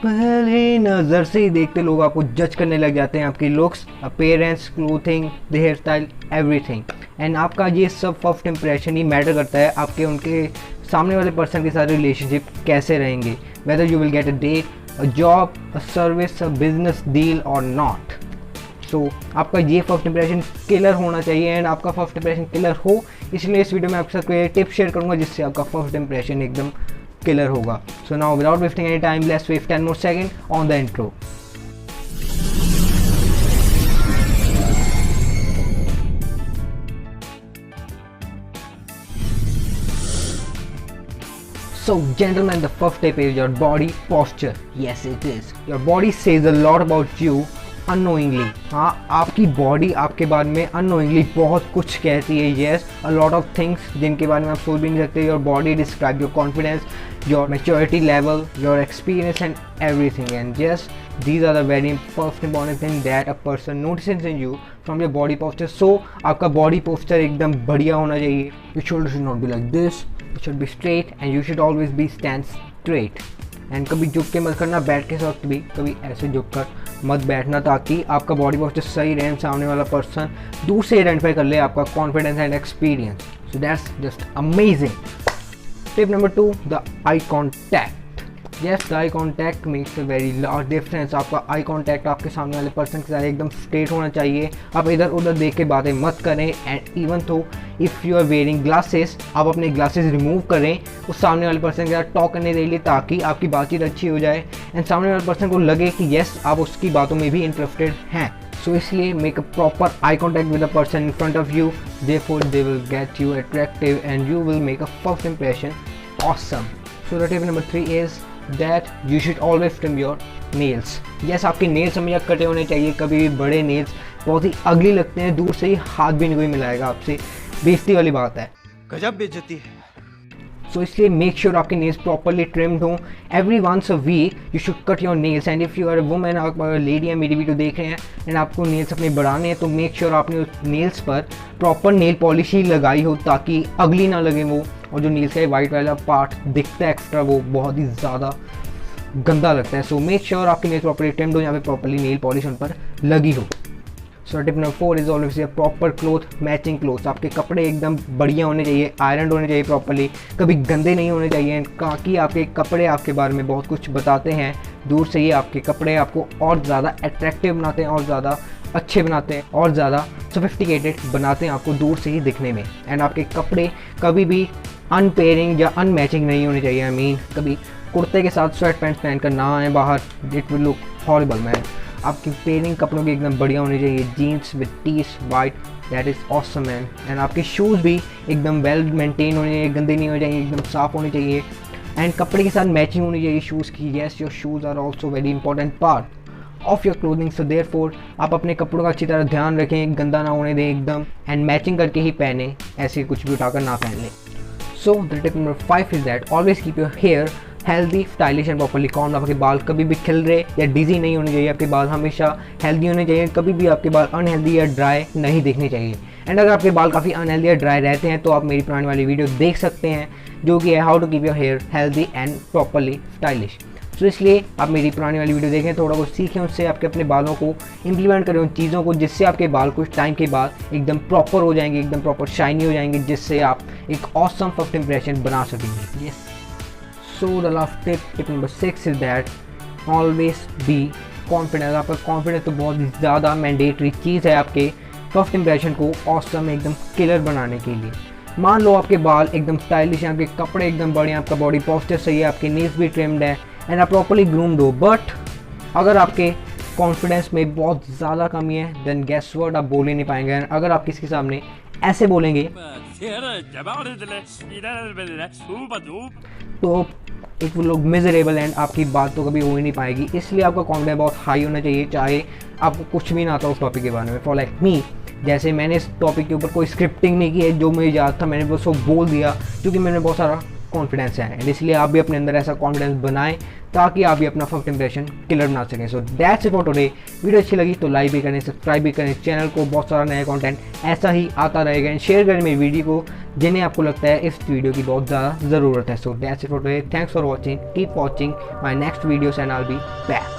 पहली नज़र से ही देखते लोग आपको जज करने लग जाते हैं, आपकी looks, appearance, clothing, the hair style, everything. And आपका ये सब फर्स्ट इंप्रेशन ही मैटर करता है आपके उनके सामने वाले पर्सन के साथ रिलेशनशिप कैसे रहेंगे, whether you will get a date, a job, a service, a business deal और नॉट। सो आपका ये फर्स्ट इंप्रेशन किलर होना चाहिए। एंड आपका फर्स्ट इंप्रेशन किलर हो, इसलिए इस वीडियो में आपके साथ कोई टिप शेयर करूंगा जिससे आपका फर्स्ट इंप्रेशन एकदम किलर होगा। So now without wasting any time, let's waste 10 more seconds on the intro. So gentlemen, the first step is your body posture. Yes it is. Your body says a lot about you unknowingly. हाँ, आपकी body आपके बारे में unknowingly बहुत कुछ कहती है। Yes, a lot of things जिनके बारे में आप सोच भी नहीं सकते। Your body describes your confidence, your maturity level, your experience and everything. And yes, these are the very first important thing that a person notices in you from your body posture. So आपका body posture एकदम बढ़िया होना चाहिए। Your shoulders should not be like this. It should be straight and you should always be stand straight. And कभी झुक के मत करना, बैठ के वक्त भी कभी ऐसे झुक कर मत बैठना, ताकि आपका बॉडी पोस्चर सही रहे, सामने वाला पर्सन दूर से आइडेंटिफाई कर ले आपका confidence and experience. So that's just amazing. Tip number 2, the eye contact. Yes, the eye contact makes a very large difference. आपका आई कॉन्टैक्ट आपके सामने वाले पर्सन के साथ एकदम स्ट्रेट होना चाहिए। आप इधर उधर देख के बातें मत करें। And even though if you are wearing glasses, आप अपने ग्लासेस रिमूव करें उस सामने वाले पर्सन के साथ टॉक करने के लिए, ताकि आपकी बातचीत अच्छी हो जाए एंड सामने वाले पर्सन को लगे कि येस आप उसकी बातों में भी इंटरेस्टेड हैं। सो इसलिए make a proper eye contact with the person in front of you, therefore they will get you attractive and you will make a first impression awesome. So the tip number 3 is that you should always trim your nails. Yes, आपके nails हमेशा कटे होने चाहिए। कभी भी बड़े nails बहुत ही अगली लगते हैं, दूर से ही हाथ भी नहीं कोई मिलाएगा आपसे, बेइज्जती वाली बात है, गजब बेइज्जती है। सो इसलिए मेक श्योर आपके नेल्स प्रॉपरली ट्रिम्ड हों। Every once a week you should cut your nails. And if you are a women, आप लेडी है, मेरी वीडियो देख रहे हैं एंड आपको नेल्स अपने बढ़ाने हैं, तो मेक श्योर आपने उस नेल्स पर प्रॉपर नेल पॉलिश ही लगाई हो, ताकि अगली ना लगे वो, और जो नेल्स का वाइट वाला पार्ट दिखता है एक्स्ट्रा, वो बहुत ही ज़्यादा गंदा लगता है। सो मेक श्योर आपके नेल्स प्रॉपरली ट्रिम्ड हो, यहाँ पे प्रॉपरली नेल पॉलिश उन पर लगी हो। So tip number 4 is always proper cloth matching clothes. आपके कपड़े एकदम बढ़िया होने चाहिए, आयरन होने चाहिए प्रॉपरली, कभी गंदे नहीं होने चाहिए, ताकि आपके कपड़े आपके बारे में बहुत कुछ बताते हैं। दूर से ही आपके कपड़े आपको और ज़्यादा अट्रैक्टिव बनाते हैं, और ज़्यादा अच्छे बनाते हैं, और ज़्यादा सोफिस्टिकेटेड बनाते हैं आपको दूर से ही दिखने में। एंड आपके कपड़े कभी भी अनपेयरिंग या अनमैचिंग नहीं होने चाहिए। आई मीन कभी कुर्ते के साथ स्वेट पैंट्स पहनकर ना आए बाहर, it will look horrible man. आपकी पेयरिंग कपड़ों की एकदम बढ़िया होनी चाहिए, जीन्स विद टीस white, that is awesome man. And आपके शूज़ भी एकदम वेल मेंटेन होने चाहिए, गंदे नहीं होने चाहिए, एकदम साफ़ होने चाहिए। एंड कपड़े के साथ मैचिंग होनी चाहिए शूज़ की। Yes, your shoes are also very important part of your clothing. So therefore आप अपने कपड़ों का अच्छी तरह ध्यान रखें, गंदा ना होने दें एकदम, एंड मैचिंग करके ही पहने, ऐसे कुछ भी उठाकर ना पहन लें। So the tip number 5 is that always keep your hair healthy, stylish and properly combed. आपके बाल कभी भी खिल रहे या डिजी नहीं होने चाहिए। आपके बाल हमेशा हेल्दी होने चाहिए, कभी भी आपके बाल अनहेल्दी या ड्राई नहीं दिखने चाहिए। एंड अगर आपके बाल काफ़ी अनहेल्दी या ड्राई रहते हैं, तो आप मेरी पुरानी वाली वीडियो देख सकते हैं, जो कि है how to keep your hair healthy and properly stylish. So इसलिए आप मेरी पुरानी वाली वीडियो देखें, थोड़ा कुछ सीखें उससे, आपके अपने बालों को इम्प्लीमेंट करें उन चीज़ों को, जिससे आपके बाल कुछ टाइम के बाद एकदम प्रॉपर हो जाएंगे, एकदम प्रॉपर शाइनी हो जाएंगे, जिससे आप एक ऑसम फर्स्ट इंप्रेशन बना सकेंगे। Yes. So the last tip number 6 is that always be confident। आपका कॉन्फिडेंस तो बहुत ज़्यादा मैंडेटरी चीज़ है आपके फर्स्ट इंप्रेशन को ऑसम एकदम किलर बनाने के लिए। मान लो आपके बाल एकदम स्टाइलिश हैं, आपके कपड़े एकदम बड़े हैं, आपका बॉडी पोस्चर सही है, आपके नेल्स भी ट्रिम्ड है एंड आप प्रॉपरली ग्रूम्ड हो, बट अगर आपके कॉन्फिडेंस में बहुत ज़्यादा कमी है, देन गेस व्हाट, आप बोल ही नहीं पाएंगे। अगर आप किसी के सामने ऐसे बोलेंगे तो it will look miserable and आपकी बात तो कभी हो ही नहीं पाएगी। इसलिए आपका कॉन्फिडेंस बहुत हाई होना चाहिए, चाहे आपको कुछ भी ना आता उस टॉपिक के बारे में। फॉर लाइक मी, जैसे मैंने इस टॉपिक के ऊपर कोई स्क्रिप्टिंग नहीं की है, जो मुझे याद था मैंने बस वो बोल दिया, क्योंकि मैंने बहुत सारा कॉन्फिडेंस है, एंड इसलिए आप भी अपने अंदर ऐसा कॉन्फिडेंस बनाएं ताकि आप भी अपना फर्स्ट इंप्रेशन किलर बना सकें। So that's it for today. Video अच्छी लगी तो लाइक भी करें, सब्सक्राइब भी करें चैनल को, बहुत सारा नया कंटेंट ऐसा ही आता रहेगा, एंड शेयर करें मेरी वीडियो को जिन्हें आपको लगता है इस वीडियो की बहुत ज़्यादा ज़रूरत है। So that's it for today, thanks for watching, keep watching my next videos and I will be back.